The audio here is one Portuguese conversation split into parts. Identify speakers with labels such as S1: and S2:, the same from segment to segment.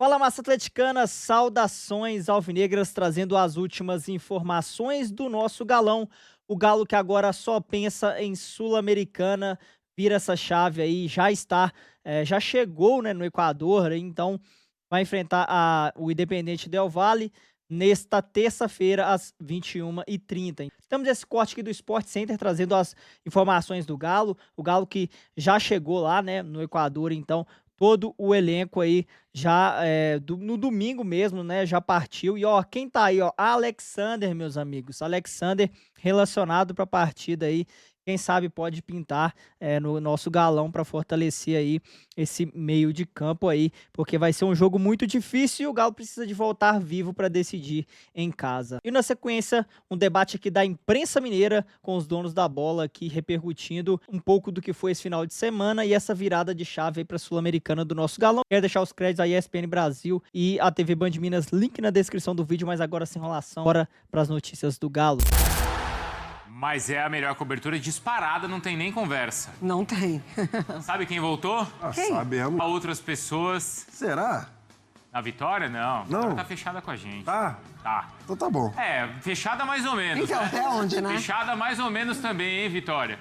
S1: Fala, massa atleticana, saudações alvinegras, trazendo as últimas informações do nosso galão. O Galo que agora só pensa em Sul-Americana, vira essa chave aí, já chegou, né, no Equador, então vai enfrentar o Independente Del Valle nesta terça-feira às 21h30. Temos esse corte aqui do Sport Center trazendo as informações do Galo, o Galo que já chegou lá, né, no Equador, então todo o elenco aí já no domingo mesmo, né, já partiu. E ó, quem tá aí, ó, Alexander, meus amigos, Alexander relacionado para a partida aí, quem sabe pode pintar no nosso galão para fortalecer aí esse meio de campo aí, porque vai ser um jogo muito difícil e o Galo precisa de voltar vivo para decidir em casa. E na sequência, um debate aqui da imprensa mineira com os donos da bola aqui repercutindo um pouco do que foi esse final de semana e essa virada de chave aí para a Sul-Americana do nosso galão. Quero deixar os créditos à ESPN Brasil e à TV Band Minas, link na descrição do vídeo, mas agora sem enrolação, bora para as notícias do Galo.
S2: Mas é a melhor cobertura disparada, não tem nem conversa.
S3: Não tem.
S2: Sabe quem voltou?
S3: Quem?
S4: Sabemos.
S2: A outras pessoas.
S4: Será?
S2: A Vitória, não. A
S4: Não.
S2: Vitória tá fechada com a gente.
S4: Tá.
S2: Tá.
S4: Então tá bom.
S2: É, fechada mais ou menos.
S3: Então,
S2: né?
S3: até onde, né?
S2: Fechada mais ou menos também, hein, Vitória?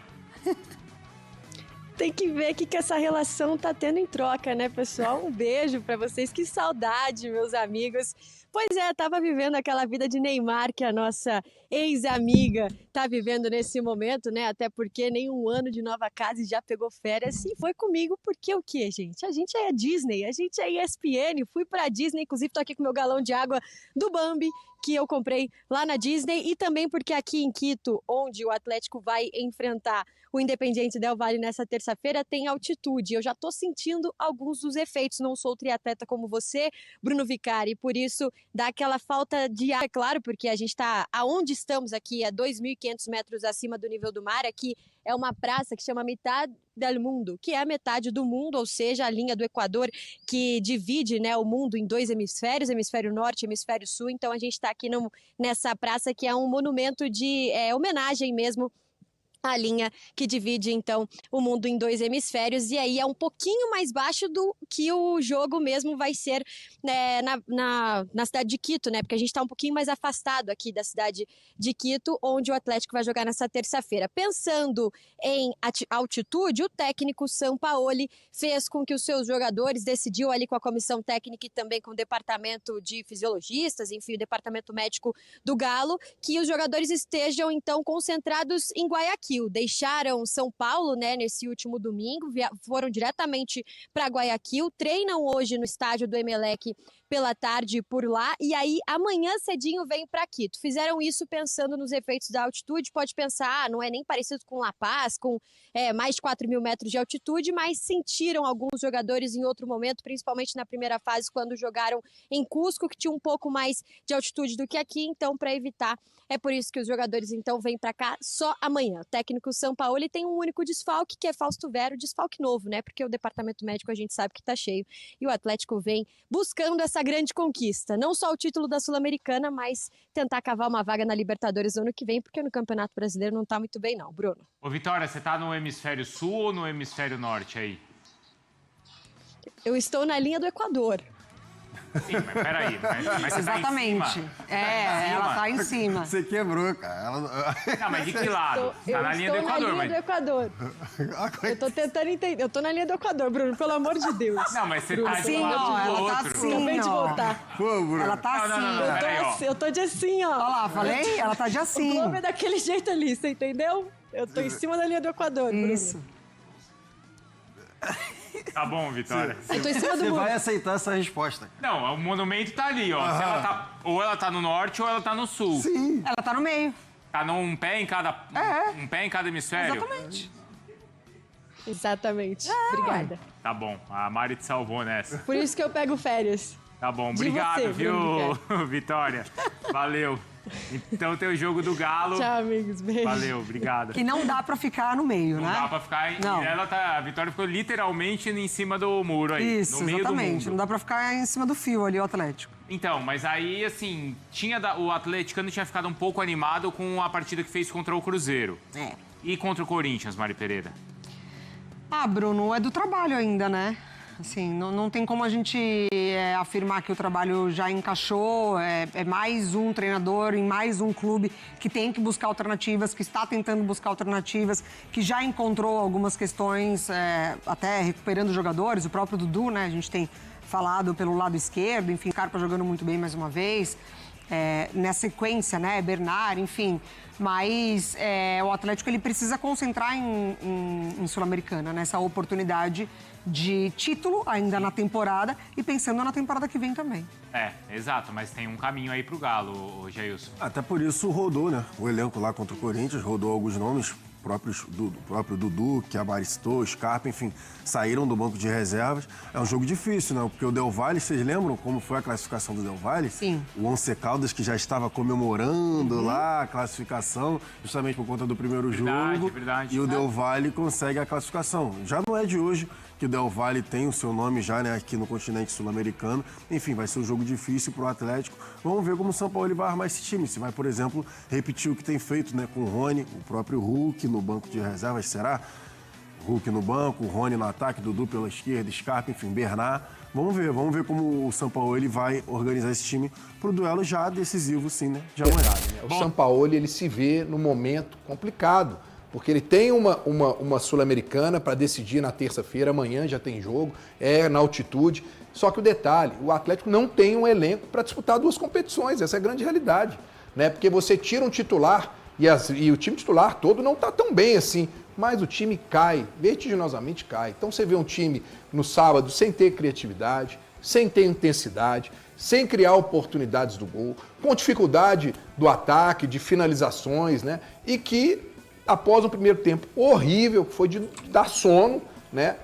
S5: Tem que ver o que essa relação tá tendo em troca, né, pessoal? Um beijo pra vocês, que saudade, meus amigos. Pois é, tava vivendo aquela vida de Neymar que a nossa ex-amiga tá vivendo nesse momento, né? Até porque nem um ano de nova casa e já pegou férias. E foi comigo porque o quê, gente? A gente é Disney, a gente é ESPN. Fui pra Disney, inclusive tô aqui com meu galão de água do Bambi, que eu comprei lá na Disney, e também porque aqui em Quito, onde o Atlético vai enfrentar o Independiente Del Valle nessa terça-feira, tem altitude. Eu já tô sentindo alguns dos efeitos. Não sou triatleta como você, Bruno Vicari, por isso dá aquela falta de ar, é claro, porque a gente tá aonde estamos aqui, a 2.500 metros acima do nível do mar. Aqui é uma praça que chama Mitad del Mundo, que é a metade do mundo, ou seja, a linha do Equador que divide, né, o mundo em dois hemisférios, hemisfério norte e hemisfério sul. Então a gente está aqui nessa praça que é um monumento de homenagem mesmo a linha que divide, então, o mundo em dois hemisférios. E aí é um pouquinho mais baixo do que o jogo mesmo vai ser, né, na cidade de Quito, né? Porque a gente está um pouquinho mais afastado aqui da cidade de Quito, onde o Atlético vai jogar nessa terça-feira. Pensando em altitude, o técnico Sampaoli fez com que os seus jogadores, decidiu ali com a comissão técnica e também com o departamento de fisiologistas, enfim, o departamento médico do Galo, que os jogadores estejam, então, concentrados em Guayaquil. Deixaram São Paulo, né, nesse último domingo, foram diretamente para Guayaquil, treinam hoje no estádio do Emelec pela tarde por lá, e aí amanhã cedinho vem para Quito. Fizeram isso pensando nos efeitos da altitude. Pode pensar, não é nem parecido com La Paz, com mais de 4.000 metros de altitude, mas sentiram alguns jogadores em outro momento, principalmente na primeira fase, quando jogaram em Cusco, que tinha um pouco mais de altitude do que aqui. Então, para evitar, é por isso que os jogadores então vêm para cá só amanhã. O técnico Sampaoli tem um único desfalque, que é Fausto Vera, desfalque novo, né? Porque o departamento médico a gente sabe que tá cheio. E o Atlético vem buscando essa grande conquista. Não só o título da Sul-Americana, mas tentar cavar uma vaga na Libertadores ano que vem, porque no Campeonato Brasileiro não tá muito bem não, Bruno.
S2: Ô, Vitória, você tá no hemisfério sul ou no hemisfério norte aí?
S5: Eu estou na linha do Equador.
S2: Sim, mas peraí. Mas você
S3: Exatamente.
S2: Tá em cima?
S3: Ela tá em cima.
S4: Você quebrou, cara.
S2: Não, mas de que lado? Tá na linha do Equador,
S5: na linha do Equador. Eu tô tentando entender. Eu tô na linha do Equador, Bruno, pelo amor de Deus.
S2: Não, mas você tá de
S3: Sim,
S2: um lado
S3: ó,
S2: do
S3: ela tá
S2: outro.
S3: assim,
S5: Acabei de
S3: ó.
S5: voltar.
S4: Pô, Bruno.
S3: Ela tá
S2: Não,
S3: assim.
S2: não, não, peraí, ó.
S5: Eu tô de assim, ó.
S3: Olha lá, falei? Ela tá de
S5: O
S3: assim.
S5: globo é daquele jeito ali, você entendeu? Eu tô em cima da linha do Equador, Bruno.
S3: Isso.
S2: Tá bom, Vitória.
S5: Eu tô em cima do
S4: Você
S5: muro.
S4: vai aceitar essa resposta.
S2: Não, o monumento tá ali, ó. Se ela tá, ou ela tá no norte ou ela tá no sul.
S4: Sim.
S3: Ela tá no meio.
S2: Tá num pé em cada, um pé em cada hemisfério?
S3: Exatamente.
S5: Exatamente. Obrigada.
S2: Tá bom, a Mari te salvou nessa.
S5: Por isso que eu pego férias.
S2: Tá bom,
S5: De
S2: obrigado,
S5: você,
S2: viu,
S5: Bruno
S2: Vitória? Valeu. Então tem o jogo do Galo.
S5: Tchau, amigos. Beijo.
S2: Valeu, obrigado.
S3: Que não dá pra ficar no meio,
S2: Não
S3: né?
S2: dá pra ficar...
S3: Não.
S2: A Vitória ficou literalmente em cima do muro aí.
S3: Isso,
S2: no meio
S3: exatamente.
S2: do
S3: Não
S2: mundo.
S3: dá pra ficar em cima do fio ali, o Atlético.
S2: Então, mas aí, assim, o atleticano tinha ficado um pouco animado com a partida que fez contra o Cruzeiro. E contra o Corinthians, Mari Pereira?
S3: Ah, Bruno, é do trabalho ainda, né? Assim, não tem como a gente afirmar que o trabalho já encaixou. É mais um treinador em mais um clube que tem que buscar alternativas, que está tentando buscar alternativas, que já encontrou algumas questões, até recuperando jogadores. O próprio Dudu, né? A gente tem falado pelo lado esquerdo, enfim, Scarpa jogando muito bem mais uma vez. Nessa sequência, né? Bernard, enfim. Mas o Atlético ele precisa concentrar em Sul-Americana, nessa oportunidade de título ainda na temporada e pensando na temporada que vem também.
S2: Exato, mas tem um caminho aí pro Galo, o Jailson.
S4: Até por isso rodou, né? O elenco lá contra o Corinthians rodou alguns nomes próprios do próprio Dudu, que abaristou, Scarpa, enfim, saíram do banco de reservas. É um jogo difícil, né? Porque o Del Valle, vocês lembram como foi a classificação do Del Valle?
S3: Sim.
S4: O Once Caldas, que já estava comemorando lá a classificação, justamente por conta do primeiro jogo.
S2: Verdade.
S4: E o Del Valle consegue a classificação. Já não é de hoje que o Del Valle tem o seu nome já, né, aqui no continente sul-americano. Enfim, vai ser um jogo difícil para o Atlético. Vamos ver como o São Paulo vai armar esse time. Se vai, por exemplo, repetir o que tem feito, né, com o Rony, o próprio Hulk no banco de reservas, será? Hulk no banco, o Rony no ataque, Dudu pela esquerda, Scarpa, enfim, Bernard. Vamos ver como o São Paulo vai organizar esse time para o duelo já decisivo, sim, né, de amanhã.
S6: O São Paulo ele se vê num momento complicado. Porque ele tem uma Sul-Americana para decidir na terça-feira, amanhã já tem jogo, na altitude. Só que o detalhe, o Atlético não tem um elenco para disputar duas competições, essa é a grande realidade. Né? Porque você tira um titular e o time titular todo não está tão bem assim, mas o time cai, vertiginosamente cai. Então você vê um time no sábado sem ter criatividade, sem ter intensidade, sem criar oportunidades do gol, com dificuldade do ataque, de finalizações, né? E que após um primeiro tempo horrível, que foi de dar sono, né?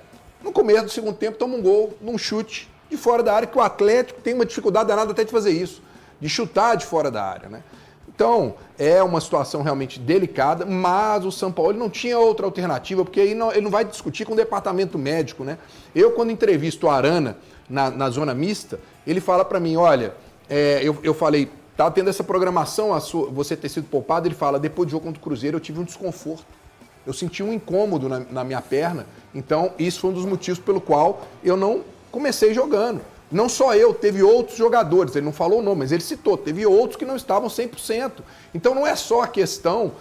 S6: No começo do segundo tempo, toma um gol num chute de fora da área, que o Atlético tem uma dificuldade danada até de fazer isso, de chutar de fora da área, né? Então, é uma situação realmente delicada, mas o São Paulo não tinha outra alternativa, porque aí ele não vai discutir com o departamento médico, né? Eu, quando entrevisto o Arana na zona mista, ele fala para mim, olha, eu falei, tá tendo essa programação, você ter sido poupado, ele fala, depois do jogo contra o Cruzeiro eu tive um desconforto. Eu senti um incômodo na minha perna, então isso foi um dos motivos pelo qual eu não comecei jogando. Não só eu, teve outros jogadores, ele não falou o nome, mas ele citou, teve outros que não estavam 100%. Então não é só a questão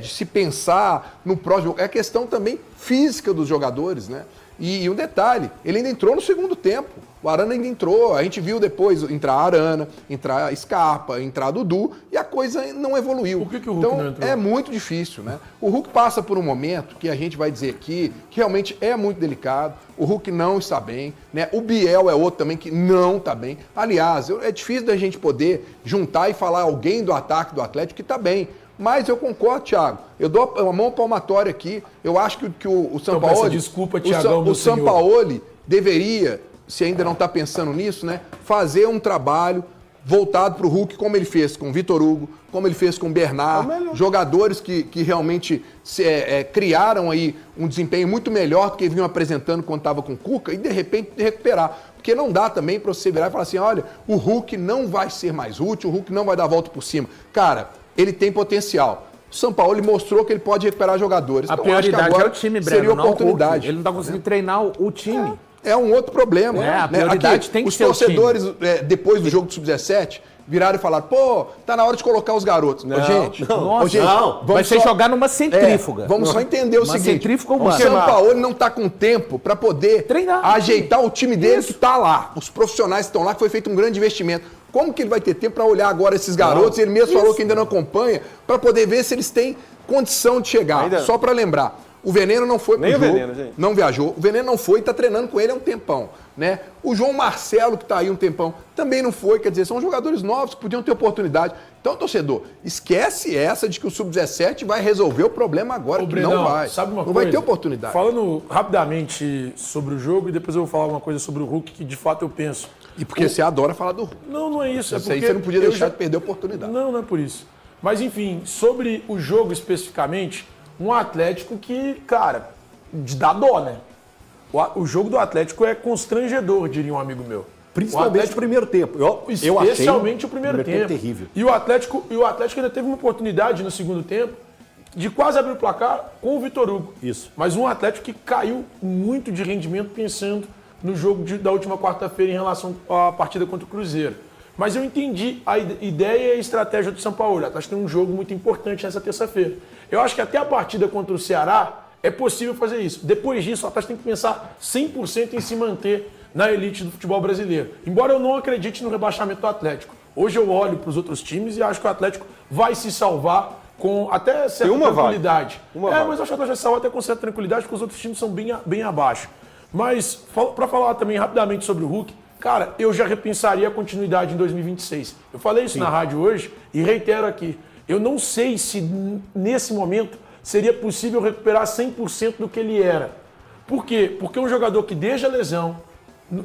S6: de se pensar no próximo jogo, é a questão também física dos jogadores, né? E um detalhe, ele ainda entrou no segundo tempo. O Arana ainda entrou, a gente viu depois entrar Arana, entrar Scarpa, entrar Dudu, e a coisa não evoluiu.
S7: Por que o Hulk não entrou?
S6: É muito difícil, né? O Hulk passa por um momento que a gente vai dizer aqui, que realmente é muito delicado, o Hulk não está bem, né? O Biel é outro também que não está bem. Aliás, é difícil da gente poder juntar e falar alguém do ataque do Atlético que está bem. Mas eu concordo, Thiago. Eu dou uma mão palmatória aqui. Eu acho que o São Paulo...
S7: Desculpa, Thiagão,
S6: o São Paulo deveria, se ainda não está pensando nisso, né, fazer um trabalho voltado para o Hulk, como ele fez com o Vitor Hugo, como ele fez com o Bernard, jogadores que realmente criaram aí um desempenho muito melhor do que vinham apresentando quando estava com o Cuca, e de repente recuperar. Porque não dá também para você virar e falar assim, olha, o Hulk não vai ser mais útil, o Hulk não vai dar a volta por cima. Cara, ele tem potencial. O São Paulo ele mostrou que ele pode recuperar jogadores.
S7: A
S6: então,
S7: prioridade
S6: acho que agora
S7: é o time, Breno,
S6: seria
S7: não o
S6: oportunidade.
S7: Hulk. Ele não está conseguindo treinar o time.
S6: É um outro problema.
S7: A prioridade
S6: Aqui,
S7: tem que
S6: os
S7: ser o time.
S6: torcedores, depois do jogo do Sub-17, viraram e falaram, pô, tá na hora de colocar os garotos. Ô, gente,
S7: vai ser jogar numa centrífuga.
S6: Vamos só entender o seguinte,
S7: centrífuga
S6: o
S7: humana.
S6: São Paulo não tá com tempo para poder
S7: treinar,
S6: ajeitar o time dele que tá lá. Os profissionais que estão lá, que foi feito um grande investimento. Como que ele vai ter tempo para olhar agora esses garotos? Ele mesmo falou que ainda não acompanha, para poder ver se eles têm condição de chegar.
S8: Ainda...
S6: Só para lembrar, o Veneno não foi pro
S8: Nem
S6: jogo,
S8: o Veneno, gente.
S6: não viajou. O Veneno não foi e tá treinando com ele há um tempão, né? O João Marcelo, que tá aí um tempão, também não foi. Quer dizer, são jogadores novos que podiam ter oportunidade. Então, torcedor, esquece essa de que o Sub-17 vai resolver o problema agora, que
S7: Brenão,
S6: não vai.
S7: Sabe uma
S6: não
S7: coisa?
S6: vai ter oportunidade.
S7: Falando rapidamente sobre o jogo, e depois eu vou falar uma coisa sobre o Hulk, que de fato eu penso.
S6: E porque você adora falar do Hulk.
S7: Não é isso.
S6: Isso aí você não podia deixar de perder a oportunidade.
S7: Não é por isso. Mas, enfim, sobre o jogo especificamente, um Atlético que, cara, dá dó, né? O jogo do Atlético é constrangedor, diria um amigo meu.
S8: Principalmente o primeiro tempo.
S7: Especialmente o primeiro tempo.
S8: Terrível.
S7: E o Atlético ainda teve uma oportunidade no segundo tempo de quase abrir o placar com o Vitor Hugo.
S8: Isso.
S7: Mas um Atlético que caiu muito de rendimento pensando no jogo da última quarta-feira em relação à partida contra o Cruzeiro. Mas eu entendi a ideia e a estratégia do São Paulo. O Atlético tem um jogo muito importante nessa terça-feira. Eu acho que até a partida contra o Ceará é possível fazer isso. Depois disso, o Atlético tem que pensar 100% em se manter na elite do futebol brasileiro. Embora eu não acredite no rebaixamento do Atlético. Hoje eu olho para os outros times e acho que o Atlético vai se salvar com até certa tranquilidade. Mas eu acho que o Atlético vai se salvar até com certa tranquilidade, porque os outros times são bem abaixo. Mas, para falar também rapidamente sobre o Hulk, cara, eu já repensaria a continuidade em 2026. Eu falei isso na rádio hoje e reitero aqui. Eu não sei se nesse momento seria possível recuperar 100% do que ele era. Por quê? Porque um jogador que desde a lesão,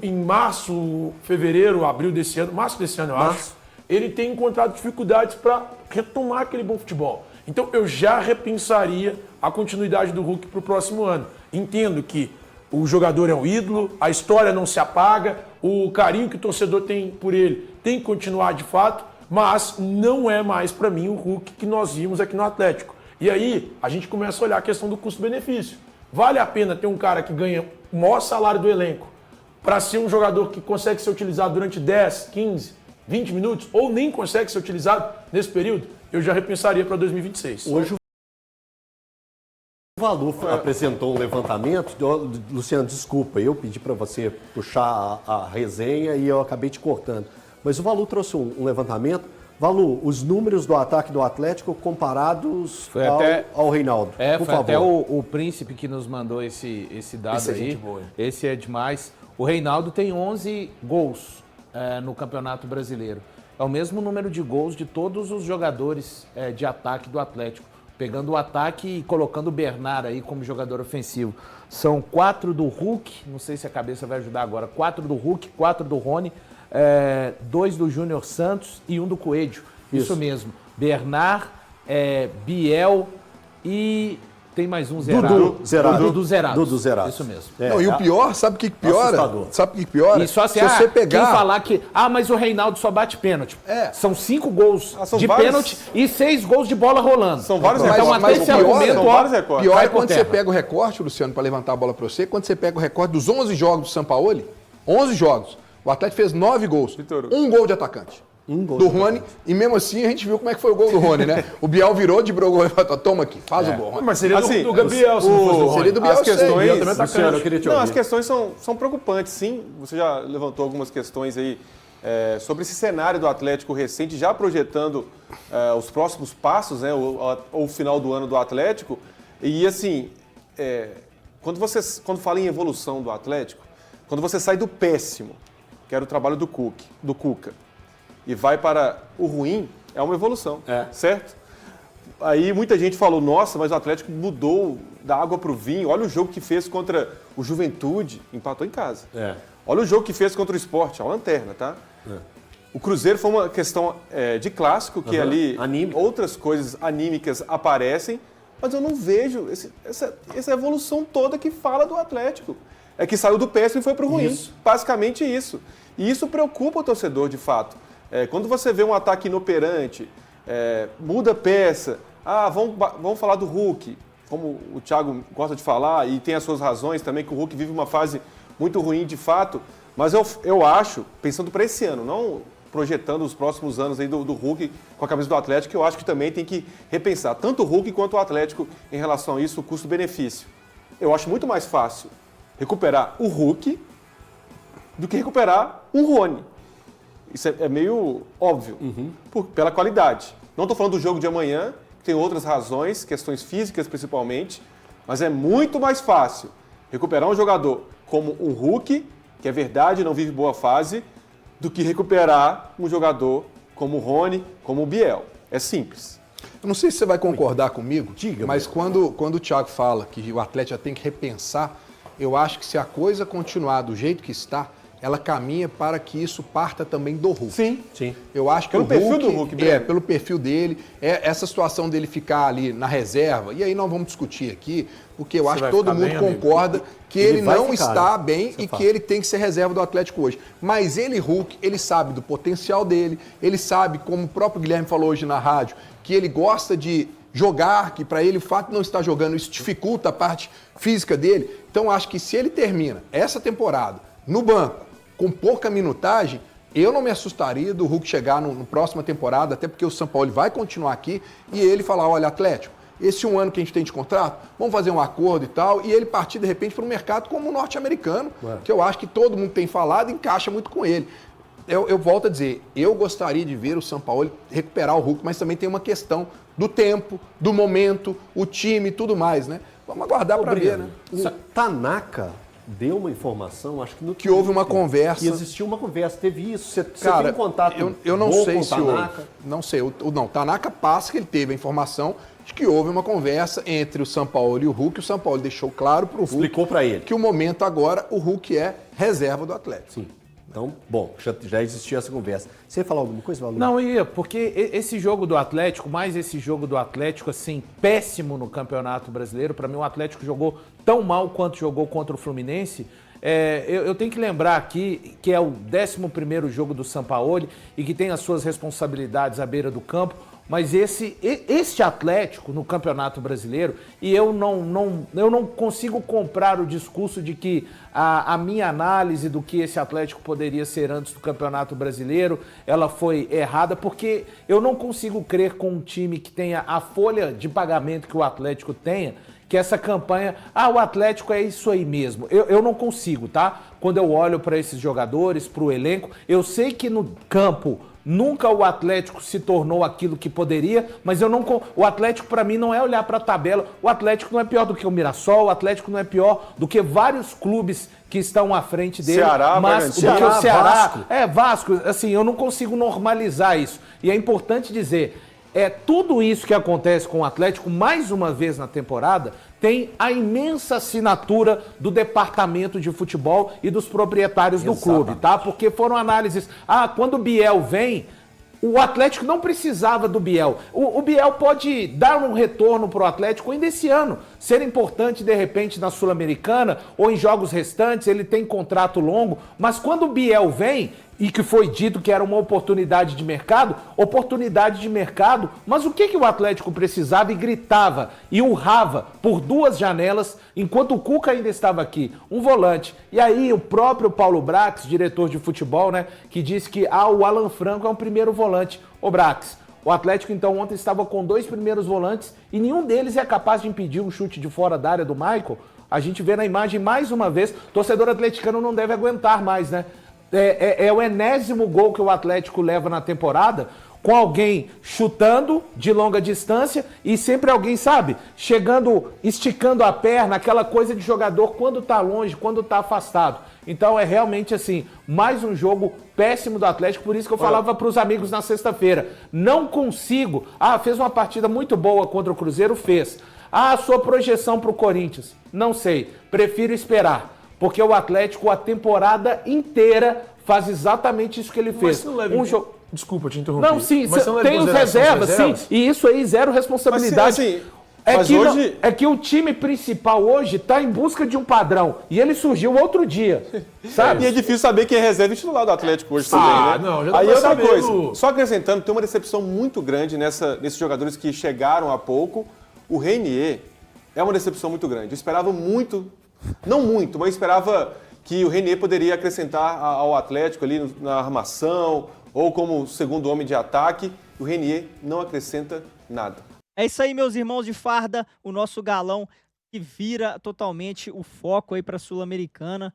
S7: em março, fevereiro, abril desse ano, março desse ano eu acho, ele tem encontrado dificuldades para retomar aquele bom futebol. Então eu já repensaria a continuidade do Hulk para o próximo ano. Entendo que o jogador é um ídolo, a história não se apaga, o carinho que o torcedor tem por ele tem que continuar de fato, mas não é mais para mim o Hulk que nós vimos aqui no Atlético. E aí a gente começa a olhar a questão do custo-benefício. Vale a pena ter um cara que ganha o maior salário do elenco para ser um jogador que consegue ser utilizado durante 10, 15, 20 minutos ou nem consegue ser utilizado nesse período? Eu já repensaria para 2026.
S8: Hoje o Valu apresentou um levantamento. Luciano, desculpa, eu pedi para você puxar a resenha e eu acabei te cortando. Mas o Valu trouxe um levantamento. Valu, os números do ataque do Atlético comparados ao Reinaldo.
S9: Por favor. Até o Príncipe que nos mandou esse dado esse aí. Esse é demais. O Reinaldo tem 11 gols no Campeonato Brasileiro. É o mesmo número de gols de todos os jogadores de ataque do Atlético. Pegando o ataque e colocando o Bernard aí como jogador ofensivo. São 4 do Hulk, não sei se a cabeça vai ajudar agora, 4 do Hulk, 4 do Rony, 2 do Júnior Santos e 1 do Coelho. Isso mesmo. Bernard, Biel e tem mais um zerado. Dudu zerado. Isso mesmo.
S6: Não, e o pior, sabe o que piora?
S8: Assustador.
S6: Sabe o que piora?
S9: E só
S6: se você pegar...
S9: quem falar que, mas o Reinaldo só bate pênalti. São 5 gols de pênalti e 6 gols de bola rolando.
S10: São vários
S9: recortes.
S6: Então, mas
S9: esse
S6: argumento, pior é quando você pega o recorte, Luciano, para levantar a bola para você, quando você pega o recorte dos 11 jogos do Sampaoli, 11 jogos, o Atlético fez 9 gols, um gol de atacante. Do Rony, e mesmo assim a gente viu como é que foi o gol do Rony, né? O Biel virou, driblou o gol e falou, toma aqui, faz o gol, Rony.
S7: Mas seria do Gabriel, se não fosse do Rony.
S6: Seria do Biel,
S10: as questões,
S6: Luciano, eu queria te ouvir.
S10: as questões são preocupantes, sim. Você já levantou algumas questões aí sobre esse cenário do Atlético recente, já projetando os próximos passos, né? O final do ano do Atlético. E assim, quando fala em evolução do Atlético, quando você sai do péssimo, que era o trabalho do Cuca, e vai para o ruim, é uma evolução, certo? Aí muita gente falou, nossa, mas o Atlético mudou da água para o vinho. Olha o jogo que fez contra o Juventude, empatou em casa. Olha o jogo que fez contra o Sport, a lanterna, tá? O Cruzeiro foi uma questão de clássico, que ali outras coisas anímicas aparecem, mas eu não vejo essa evolução toda que fala do Atlético. É que saiu do péssimo e foi para o ruim. Basicamente isso. E isso preocupa o torcedor, de fato. Quando você vê um ataque inoperante, muda peça, vamos falar do Hulk, como o Thiago gosta de falar, e tem as suas razões também, que o Hulk vive uma fase muito ruim de fato, mas eu acho, pensando para esse ano, não projetando os próximos anos aí do Hulk com a camisa do Atlético, eu acho que também tem que repensar, tanto o Hulk quanto o Atlético em relação a isso, o custo-benefício. Eu acho muito mais fácil recuperar o Hulk do que recuperar um Rony. Isso é meio óbvio, pela qualidade. Não estou falando do jogo de amanhã, que tem outras razões, questões físicas principalmente, mas é muito mais fácil recuperar um jogador como um Hulk, que é verdade, não vive boa fase, do que recuperar um jogador como o Rony, como o Biel. É simples.
S6: Eu não sei se você vai concordar comigo, mas quando o Thiago fala que o Atlético já tem que repensar, eu acho que se a coisa continuar do jeito que está, ela caminha para que isso parta também do Hulk.
S10: Sim.
S6: Eu acho que
S10: pelo perfil do Hulk,
S6: pelo perfil dele, essa situação dele ficar ali na reserva, e aí nós vamos discutir aqui, porque eu acho que todo mundo concorda que ele não está bem e que ele tem que ser reserva do Atlético hoje. Mas ele, Hulk, ele sabe do potencial dele, ele sabe, como o próprio Guilherme falou hoje na rádio, que ele gosta de jogar, que para ele o fato de não estar jogando, isso dificulta a parte física dele. Então acho que se ele termina essa temporada no banco, com pouca minutagem, eu não me assustaria do Hulk chegar no próxima temporada, até porque o São Paulo vai continuar aqui, e ele falar, olha, Atlético, esse um ano que a gente tem de contrato, vamos fazer um acordo e tal, e ele partir, de repente, para um mercado como o norte-americano, que eu acho que todo mundo tem falado e encaixa muito com ele. Eu volto a dizer, eu gostaria de ver o São Paulo recuperar o Hulk, mas também tem uma questão do tempo, do momento, o time e tudo mais, né? Vamos aguardar para ver, né?
S8: O Tanaka deu uma informação, acho que no
S6: que houve uma conversa.
S8: Que existiu uma conversa, teve isso. Você
S6: Cara,
S8: tem contato
S6: eu não sei se
S8: Tanaka?
S6: houve. Não sei. Não, Tanaka passa que ele teve a informação de que houve uma conversa entre o São Paulo e o Hulk. O São Paulo deixou claro para o Hulk.
S8: Explicou para ele.
S6: Que o momento agora, o Hulk é reserva do Atlético.
S8: Sim. Então, bom, já existia essa conversa. Você ia falar alguma coisa, Valor?
S9: Não, ia, porque esse jogo do Atlético, mais esse jogo do Atlético, assim, péssimo no Campeonato Brasileiro. Para mim, o Atlético jogou tão mal quanto jogou contra o Fluminense. Eu tenho que lembrar aqui que é o 11º jogo do Sampaoli e que tem as suas responsabilidades à beira do campo. Mas este Atlético no Campeonato Brasileiro, e eu não consigo comprar o discurso de que a minha análise do que esse Atlético poderia ser antes do Campeonato Brasileiro, ela foi errada, porque eu não consigo crer com um time que tenha a folha de pagamento que o Atlético tenha, que essa campanha, o Atlético é isso aí mesmo. Eu não consigo, tá? Quando eu olho para esses jogadores, para o elenco, eu sei que no campo nunca o Atlético se tornou aquilo que poderia, mas o Atlético para mim não é olhar para a tabela. O Atlético não é pior do que o Mirassol, o Atlético não é pior do que vários clubes que estão à frente dele,
S10: Ceará,
S9: mas do que o Ceará, Vasco, assim, eu não consigo normalizar isso. E é importante dizer, tudo isso que acontece com o Atlético, mais uma vez na temporada, tem a imensa assinatura do departamento de futebol e dos proprietários do clube, tá? Porque foram análises, quando o Biel vem, o Atlético não precisava do Biel. O Biel pode dar um retorno para o Atlético ainda esse ano, ser importante de repente na Sul-Americana ou em jogos restantes, ele tem contrato longo, mas quando o Biel vem, e que foi dito que era uma oportunidade de mercado, mas o que o Atlético precisava e gritava e urrava por duas janelas, enquanto o Cuca ainda estava aqui, um volante. E aí o próprio Paulo Brax, diretor de futebol, né, que disse que o Alan Franco é um primeiro volante. Ô Brax, o Atlético então ontem estava com 2 primeiros volantes e nenhum deles é capaz de impedir um chute de fora da área do Michael. A gente vê na imagem mais uma vez, torcedor atleticano não deve aguentar mais, né? É o enésimo gol que o Atlético leva na temporada, com alguém chutando de longa distância e sempre alguém, sabe, chegando, esticando a perna, aquela coisa de jogador quando tá longe, quando tá afastado. Então é realmente assim, mais um jogo péssimo do Atlético, por isso que eu falava para os amigos na sexta-feira, não consigo, fez uma partida muito boa contra o Cruzeiro, fez. A sua projeção para o Corinthians, não sei, prefiro esperar. Porque o Atlético, a temporada inteira, faz exatamente isso que ele fez.
S7: Mas não leva Desculpa te interromper.
S9: Não, sim, tem os reservas, sim. E isso aí, zero responsabilidade. É que o time principal hoje está em busca de um padrão. E ele surgiu outro dia, sabe?
S10: E é difícil saber quem é reserva e titular do Atlético hoje também, né?
S7: Não, já dá
S10: aí
S7: pra
S10: outra
S7: saber,
S10: coisa, só acrescentando, tem uma decepção muito grande nesses jogadores que chegaram há pouco. O Reinier é uma decepção muito grande. Eu esperava muito... Não muito, mas esperava que o Reinier poderia acrescentar ao Atlético ali na armação ou como segundo homem de ataque. O Reinier não acrescenta nada.
S1: É isso aí, meus irmãos de farda, o nosso galão que vira totalmente o foco aí para a Sul-Americana.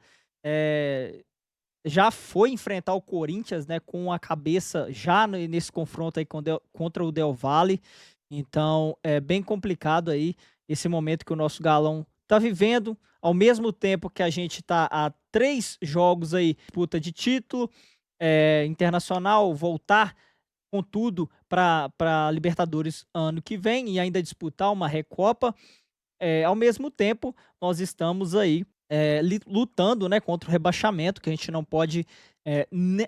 S1: Já foi enfrentar o Corinthians, né, com a cabeça já nesse confronto aí contra o Del Valle. Então é bem complicado aí esse momento que o nosso galão está vivendo. Ao mesmo tempo que a gente está a 3 jogos aí, disputa de título internacional, voltar com tudo para Libertadores ano que vem e ainda disputar uma Recopa. Ao mesmo tempo, nós estamos aí lutando, né, contra o rebaixamento, que a gente não pode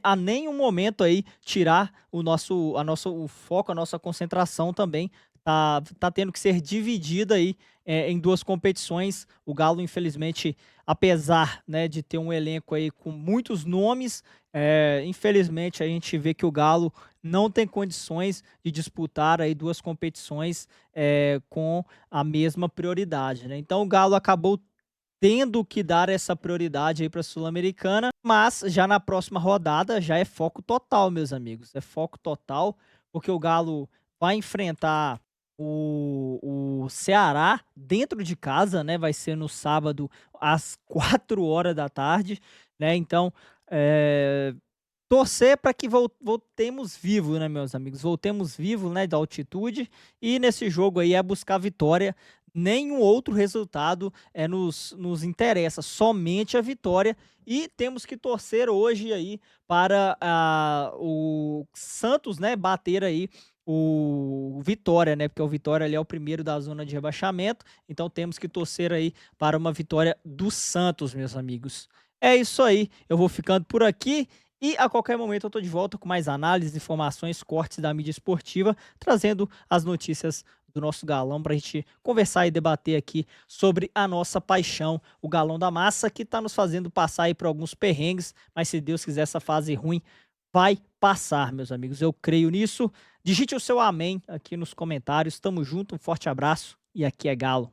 S1: a nenhum momento aí tirar o foco, a nossa concentração também. Tá tendo que ser dividida aí em 2 competições. O Galo, infelizmente, apesar, né, de ter um elenco aí com muitos nomes, infelizmente a gente vê que o Galo não tem condições de disputar aí 2 competições com a mesma prioridade, né? Então o Galo acabou tendo que dar essa prioridade aí para a Sul-Americana. Mas já na próxima rodada já é foco total, meus amigos. É foco total, porque o Galo vai enfrentar o Ceará dentro de casa, né? Vai ser no sábado às 4 horas da tarde, né? Então, torcer para que voltemos vivos, né, meus amigos? Voltemos vivos, né, da altitude. E nesse jogo aí é buscar vitória. Nenhum outro resultado nos interessa, somente a vitória. E temos que torcer hoje aí para o Santos, né, bater aí o Vitória, né? Porque o Vitória ali é o primeiro da zona de rebaixamento. Então temos que torcer aí para uma vitória do Santos, meus amigos. É isso aí. Eu vou ficando por aqui. E a qualquer momento eu tô de volta com mais análises, informações, cortes da mídia esportiva, trazendo as notícias do nosso galão para a gente conversar e debater aqui sobre a nossa paixão, o Galão da Massa, que está nos fazendo passar aí por alguns perrengues, mas se Deus quiser essa fase ruim vai passar, meus amigos. Eu creio nisso. Digite o seu amém aqui nos comentários. Tamo junto, um forte abraço e aqui é Galo.